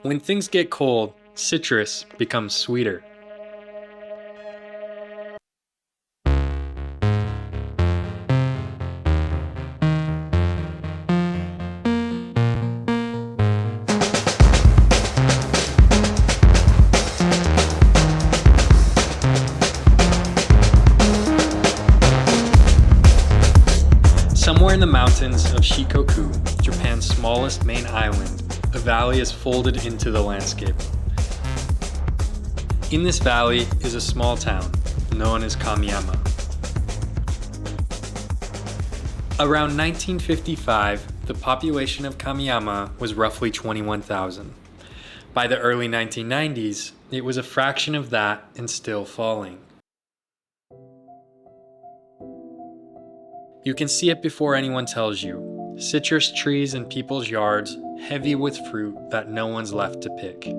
When things get cold, citrus becomes sweeter. Somewhere in the mountains of Shikoku, Japan's smallest main island, a valley is folded into the landscape. In this valley is a small town known as Kamiyama. Around 1955, the population of Kamiyama was roughly 21,000. By the early 1990s, it was a fraction of that and still falling. You can see it before anyone tells you. Citrus trees in people's yards, heavy with fruit that no one's left to pick.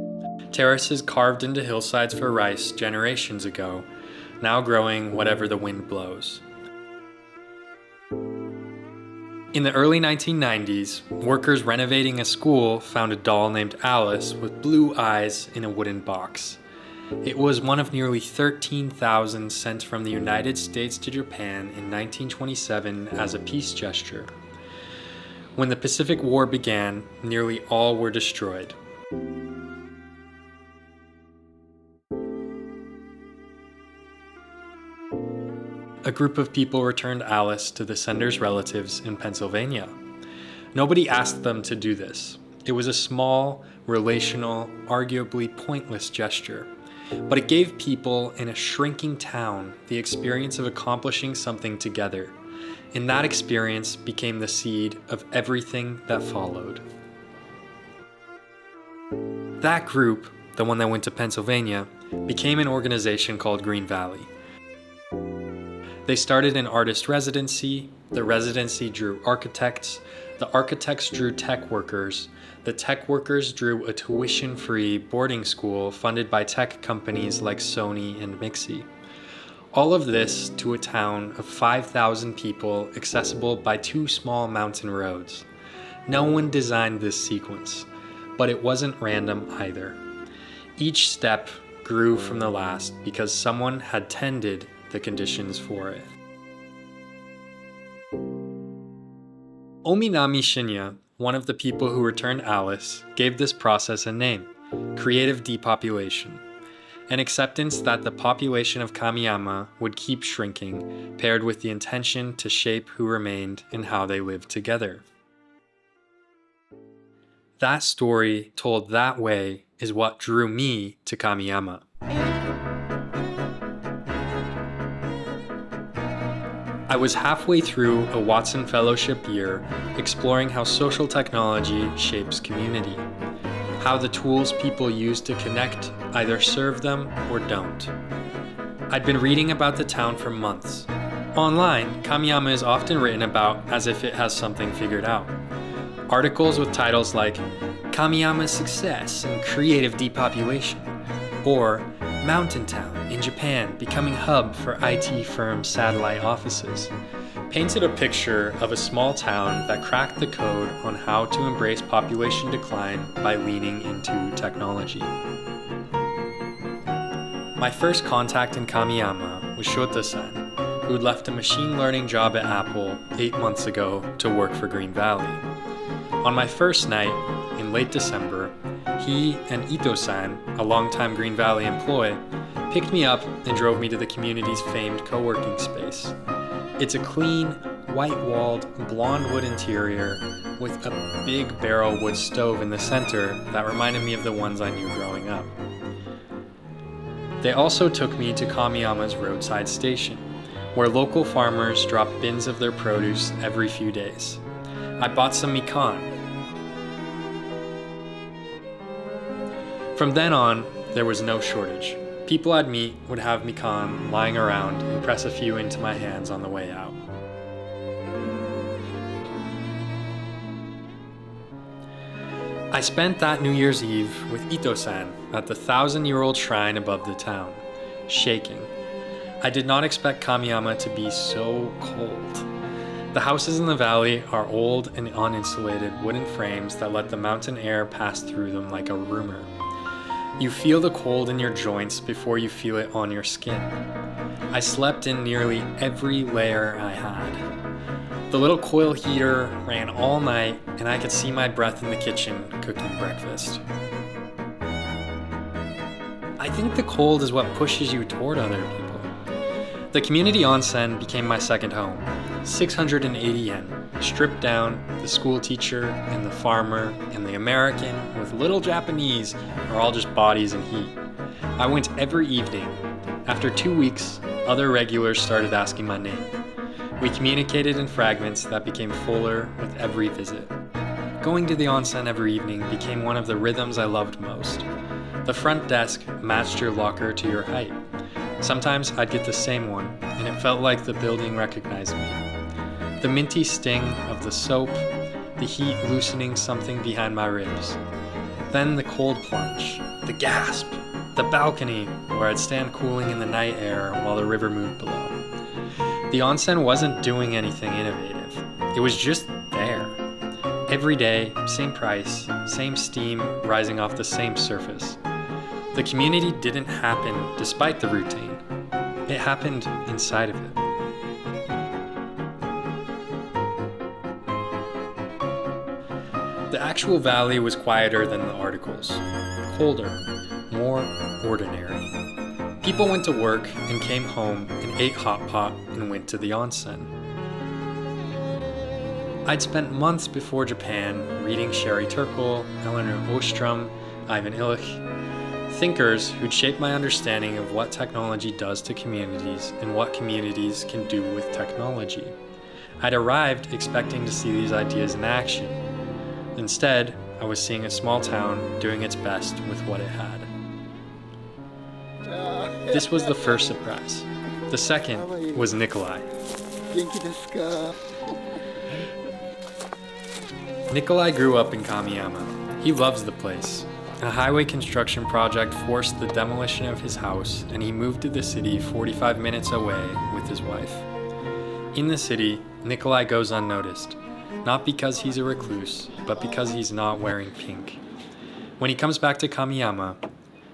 Terraces carved into hillsides for rice generations ago, now growing whatever the wind blows. In the early 1990s, workers renovating a school found a doll named Alice with blue eyes in a wooden box. It was one of nearly 13,000 sent from the United States to Japan in 1927 as a peace gesture. When the Pacific War began, nearly all were destroyed. A group of people returned Alice to the sender's relatives in Pennsylvania. Nobody asked them to do this. It was a small, relational, arguably pointless gesture. But it gave people in a shrinking town the experience of accomplishing something together, and that experience became the seed of everything that followed. That group, the one that went to Pennsylvania, became an organization called Green Valley. They started an artist residency, the residency drew architects, the architects drew tech workers, the tech workers drew a tuition-free boarding school funded by tech companies like Sony and Mixi. All of this to a town of 5,000 people accessible by 2 small mountain roads. No one designed this sequence, but it wasn't random either. Each step grew from the last because someone had tended the conditions for it. Ominami Shinya, one of the people who returned Alice, gave this process a name, creative depopulation, an acceptance that the population of Kamiyama would keep shrinking, paired with the intention to shape who remained and how they lived together. That story, told that way, is what drew me to Kamiyama. I was halfway through a Watson Fellowship year exploring how social technology shapes community, how the tools people use to connect either serve them or don't. I'd been reading about the town for months. Online, Kamiyama is often written about as if it has something figured out. Articles with titles like Kamiyama's Success and Creative Depopulation, or Mountain Town in Japan becoming hub for IT firm satellite offices, painted a picture of a small town that cracked the code on how to embrace population decline by leaning into technology. My first contact in Kamiyama was Shota-san, who had left a machine learning job at Apple 8 months ago to work for Green Valley. On my first night, in late December, he and Ito-san, a longtime Green Valley employee, picked me up and drove me to the community's famed co-working space. It's a clean, white-walled, blonde wood interior with a big barrel wood stove in the center that reminded me of the ones I knew growing up. They also took me to Kamiyama's roadside station, where local farmers drop bins of their produce every few days. I bought some mikan. From then on, there was no shortage. People I'd meet would have mikan lying around and press a few into my hands on the way out. I spent that New Year's Eve with Ito-san at the 1,000-year-old shrine above the town, shaking. I did not expect Kamiyama to be so cold. The houses in the valley are old and uninsulated wooden frames that let the mountain air pass through them like a rumor. You feel the cold in your joints before you feel it on your skin. I slept in nearly every layer I had. The little coil heater ran all night, and I could see my breath in the kitchen cooking breakfast. I think the cold is what pushes you toward other people. The community onsen became my second home. 680 yen, stripped down, the school teacher and the farmer and the American with little Japanese are all just bodies and heat. I went every evening. After 2 weeks, other regulars started asking my name. We communicated in fragments that became fuller with every visit. Going to the onsen every evening became one of the rhythms I loved most. The front desk matched your locker to your height. Sometimes I'd get the same one, and it felt like the building recognized me. The minty sting of the soap, the heat loosening something behind my ribs. Then the cold plunge, the gasp, the balcony where I'd stand cooling in the night air while the river moved below. The onsen wasn't doing anything innovative. It was just there. Every day, same price, same steam rising off the same surface. The community didn't happen despite the routine. It happened inside of it. The actual valley was quieter than the articles. Colder, more ordinary. People went to work and came home and ate hot pot and went to the onsen. I'd spent months before Japan reading Sherry Turkle, Eleanor Ostrom, Ivan Illich, thinkers who'd shaped my understanding of what technology does to communities and what communities can do with technology. I'd arrived expecting to see these ideas in action. Instead, I was seeing a small town doing its best with what it had. This was the first surprise. The second was Nikolai. Nikolai grew up in Kamiyama. He loves the place. A highway construction project forced the demolition of his house, and he moved to the city 45 minutes away with his wife. In the city, Nikolai goes unnoticed, not because he's a recluse, but because he's not wearing pink. When he comes back to Kamiyama,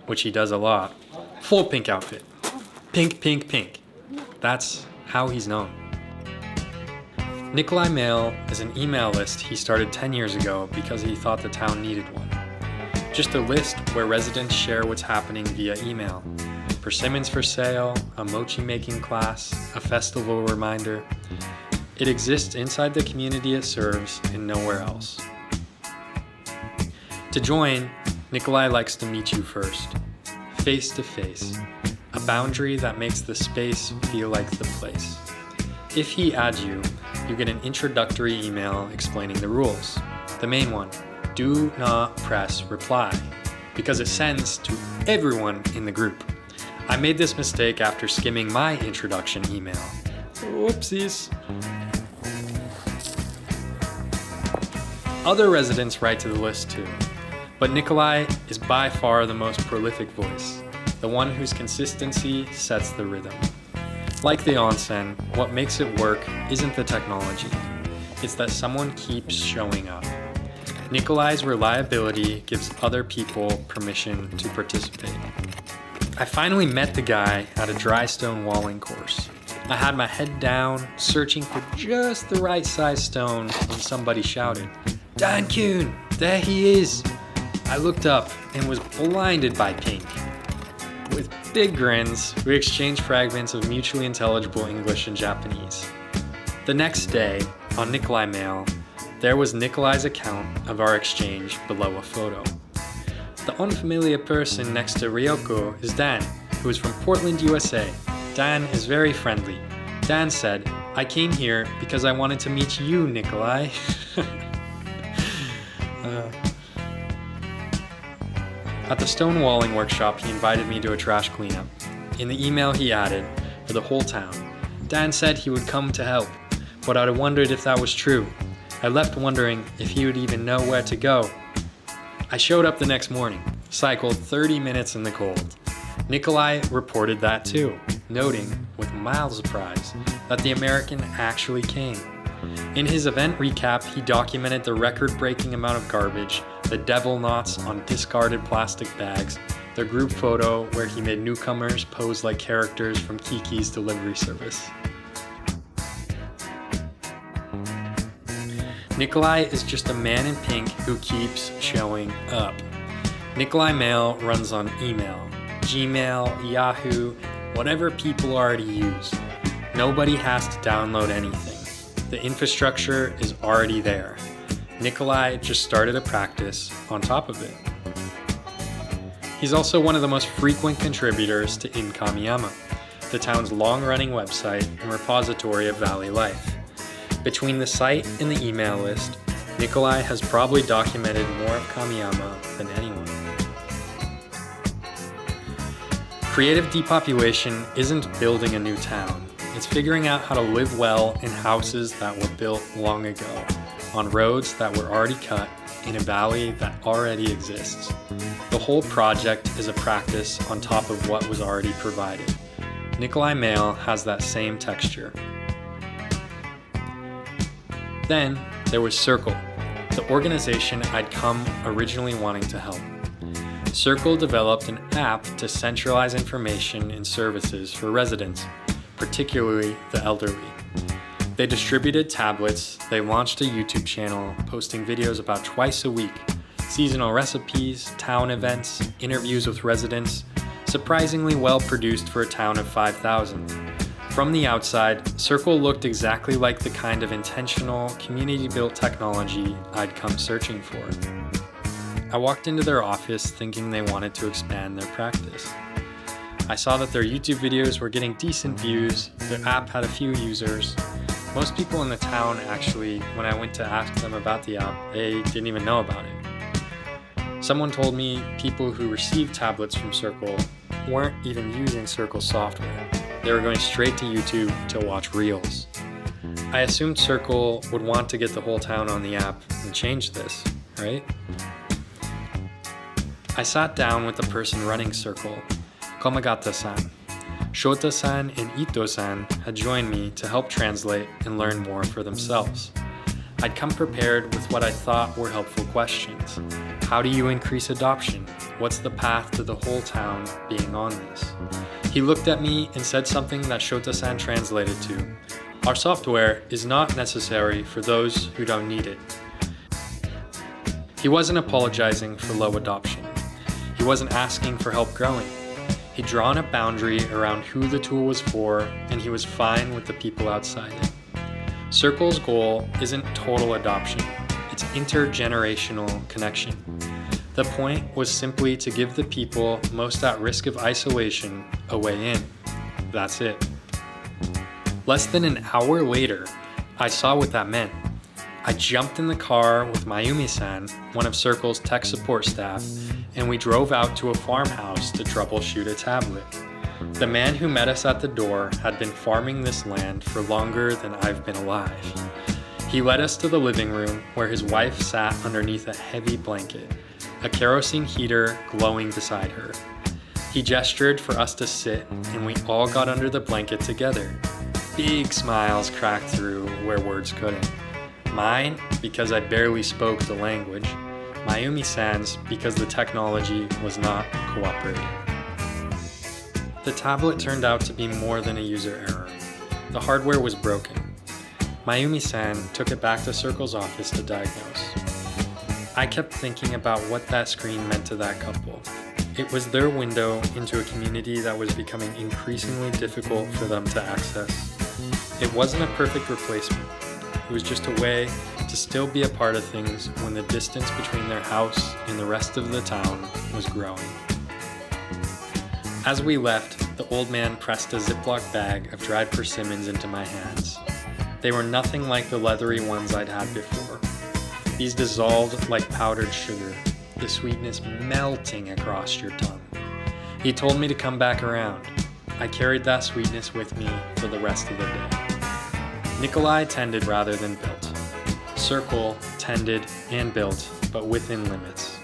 which he does a lot, full pink outfit. Pink, pink, pink. That's how he's known. Nikolai Mail is an email list he started 10 years ago because he thought the town needed one. Just a list where residents share what's happening via email. Persimmons for sale, a mochi making class, a festival reminder. It exists inside the community it serves and nowhere else. To join, Nikolai likes to meet you first, face to face, a boundary that makes the space feel like the place. If he adds you, you get an introductory email explaining the rules. The main one, do not press reply, because it sends to everyone in the group. I made this mistake after skimming my introduction email. Whoopsies. Other residents write to the list too, but Nikolai is by far the most prolific voice, the one whose consistency sets the rhythm. Like the onsen, what makes it work isn't the technology, it's that someone keeps showing up. Nikolai's reliability gives other people permission to participate. I finally met the guy at a dry stone walling course. I had my head down, searching for just the right size stone when somebody shouted, "Dan Kuhn, there he is!" I looked up and was blinded by pink. With big grins, we exchanged fragments of mutually intelligible English and Japanese. The next day, on Nikolai Mail, there was Nikolai's account of our exchange below a photo. The unfamiliar person next to Ryoko is Dan, who is from Portland, USA. Dan is very friendly. Dan said, "I came here because I wanted to meet you, Nikolai." At the stone walling workshop, he invited me to a trash cleanup. In the email he added, for the whole town, Dan said he would come to help, but I wondered if that was true. I left wondering if he would even know where to go. I showed up the next morning, cycled 30 minutes in the cold. Nikolai reported that too, noting, with mild surprise, that the American actually came. In his event recap, he documented the record-breaking amount of garbage, the devil knots on discarded plastic bags, the group photo where he made newcomers pose like characters from Kiki's delivery service. Nikolai is just a man in pink who keeps showing up. Nikolai Mail runs on email, Gmail, Yahoo, whatever people already use. Nobody has to download anything. The infrastructure is already there. Nikolai just started a practice on top of it. He's also one of the most frequent contributors to In Kamiyama, the town's long-running website and repository of valley life. Between the site and the email list, Nikolai has probably documented more of Kamiyama than anyone. Creative depopulation isn't building a new town. It's figuring out how to live well in houses that were built long ago, on roads that were already cut, in a valley that already exists. The whole project is a practice on top of what was already provided. Nikolai Mail has that same texture. Then there was Circle, the organization I'd come originally wanting to help. Circle developed an app to centralize information and services for residents, particularly the elderly. They distributed tablets, they launched a YouTube channel, posting videos about twice a week, seasonal recipes, town events, interviews with residents, surprisingly well produced for a town of 5,000. From the outside, Circle looked exactly like the kind of intentional, community-built technology I'd come searching for. I walked into their office thinking they wanted to expand their practice. I saw that their YouTube videos were getting decent views, their app had a few users. Most people in the town actually, when I went to ask them about the app, they didn't even know about it. Someone told me people who received tablets from Circle weren't even using Circle software. They were going straight to YouTube to watch Reels. I assumed Circle would want to get the whole town on the app and change this, right? I sat down with the person running Circle, Komagata-san. Shota-san and Ito-san had joined me to help translate and learn more for themselves. I'd come prepared with what I thought were helpful questions. How do you increase adoption? What's the path to the whole town being on this? He looked at me and said something that Shota-san translated to. Our software is not necessary for those who don't need it. He wasn't apologizing for low adoption. He wasn't asking for help growing. He'd drawn a boundary around who the tool was for, and he was fine with the people outside it. Circle's goal isn't total adoption, it's intergenerational connection. The point was simply to give the people most at risk of isolation a way in. That's it. Less than an hour later, I saw what that meant. I jumped in the car with Mayumi-san, one of Circle's tech support staff, and we drove out to a farmhouse to troubleshoot a tablet. The man who met us at the door had been farming this land for longer than I've been alive. He led us to the living room where his wife sat underneath a heavy blanket, a kerosene heater glowing beside her. He gestured for us to sit, and we all got under the blanket together. Big smiles cracked through where words couldn't. Mine, because I barely spoke the language. Mayumi-san's, because the technology was not cooperating. The tablet turned out to be more than a user error. The hardware was broken. Mayumi-san took it back to Circle's office to diagnose. I kept thinking about what that screen meant to that couple. It was their window into a community that was becoming increasingly difficult for them to access. It wasn't a perfect replacement. It was just a way to still be a part of things when the distance between their house and the rest of the town was growing. As we left, the old man pressed a Ziploc bag of dried persimmons into my hands. They were nothing like the leathery ones I'd had before. These dissolved like powdered sugar, the sweetness melting across your tongue. He told me to come back around. I carried that sweetness with me for the rest of the day. Nikolai tended rather than built. Circle tended and built, but within limits.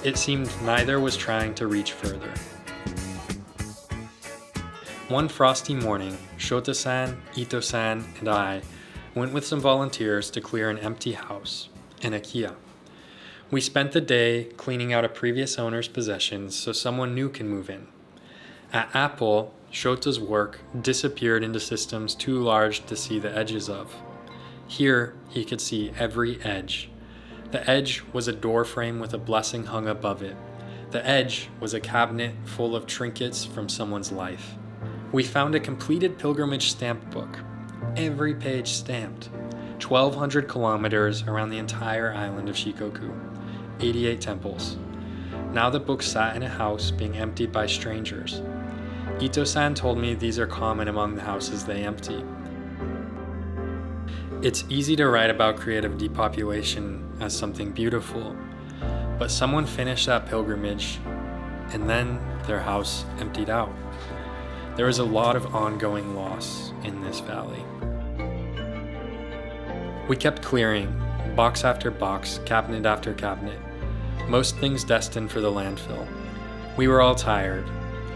It seemed neither was trying to reach further. One frosty morning, Shota-san, Ito-san, and I went with some volunteers to clear an empty house, an IKEA. We spent the day cleaning out a previous owner's possessions so someone new can move in. At Apple, Shota's work disappeared into systems too large to see the edges of. Here, he could see every edge. The edge was a door frame with a blessing hung above it. The edge was a cabinet full of trinkets from someone's life. We found a completed pilgrimage stamp book, every page stamped. 1,200 kilometers around the entire island of Shikoku, 88 temples. Now the book sat in a house being emptied by strangers. Ito-san told me these are common among the houses they empty. It's easy to write about creative depopulation as something beautiful, but someone finished that pilgrimage and then their house emptied out. There is a lot of ongoing loss in this valley. We kept clearing, box after box, cabinet after cabinet, most things destined for the landfill. We were all tired,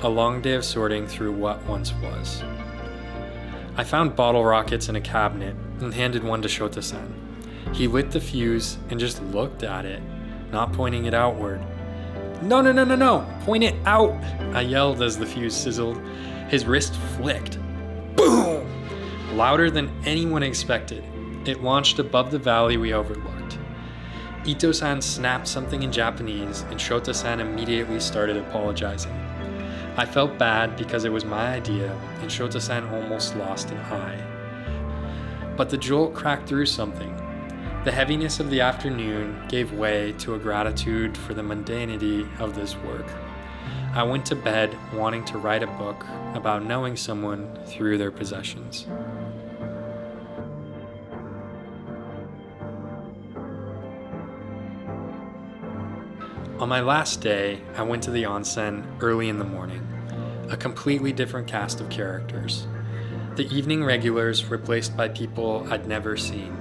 a long day of sorting through what once was. I found bottle rockets in a cabinet and handed one to Shota-san. He lit the fuse and just looked at it, not pointing it outward. No, point it out, I yelled as the fuse sizzled. His wrist flicked. Boom! Louder than anyone expected. It launched above the valley we overlooked. Ito-san snapped something in Japanese and Shota-san immediately started apologizing. I felt bad because it was my idea and Shota-san almost lost an eye. But the jolt cracked through something. The heaviness of the afternoon gave way to a gratitude for the mundanity of this work. I went to bed wanting to write a book about knowing someone through their possessions. On my last day, I went to the onsen early in the morning. A completely different cast of characters. The evening regulars replaced by people I'd never seen.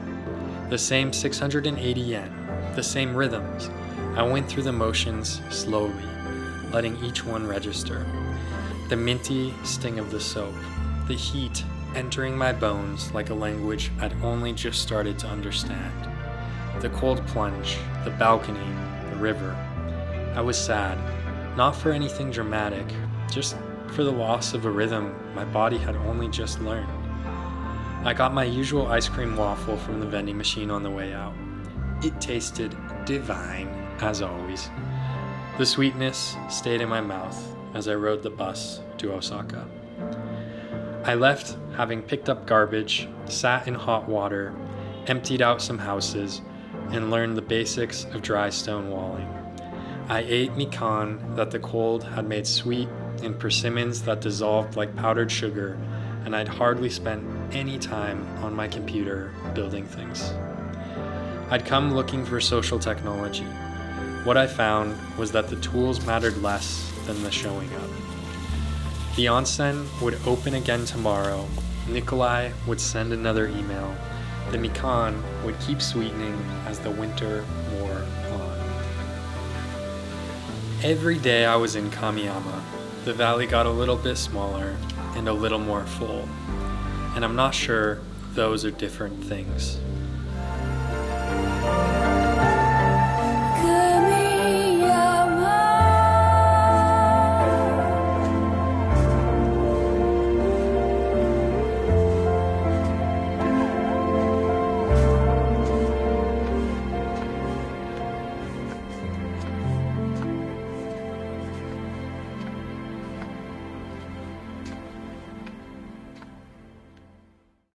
The same 680 yen, the same rhythms. I went through the motions slowly, letting each one register. The minty sting of the soap, the heat entering my bones like a language I'd only just started to understand. The cold plunge, the balcony, the river. I was sad, not for anything dramatic, just for the loss of a rhythm my body had only just learned. I got my usual ice cream waffle from the vending machine on the way out. It tasted divine, as always. The sweetness stayed in my mouth as I rode the bus to Osaka. I left having picked up garbage, sat in hot water, emptied out some houses, and learned the basics of dry stone walling. I ate mikan that the cold had made sweet and persimmons that dissolved like powdered sugar, and I'd hardly spent any time on my computer building things. I'd come looking for social technology. What I found was that the tools mattered less than the showing up. The onsen would open again tomorrow, Nikolai would send another email, the mikan would keep sweetening as the winter wore on. Every day I was in Kamiyama, the valley got a little bit smaller and a little more full, and I'm not sure those are different things.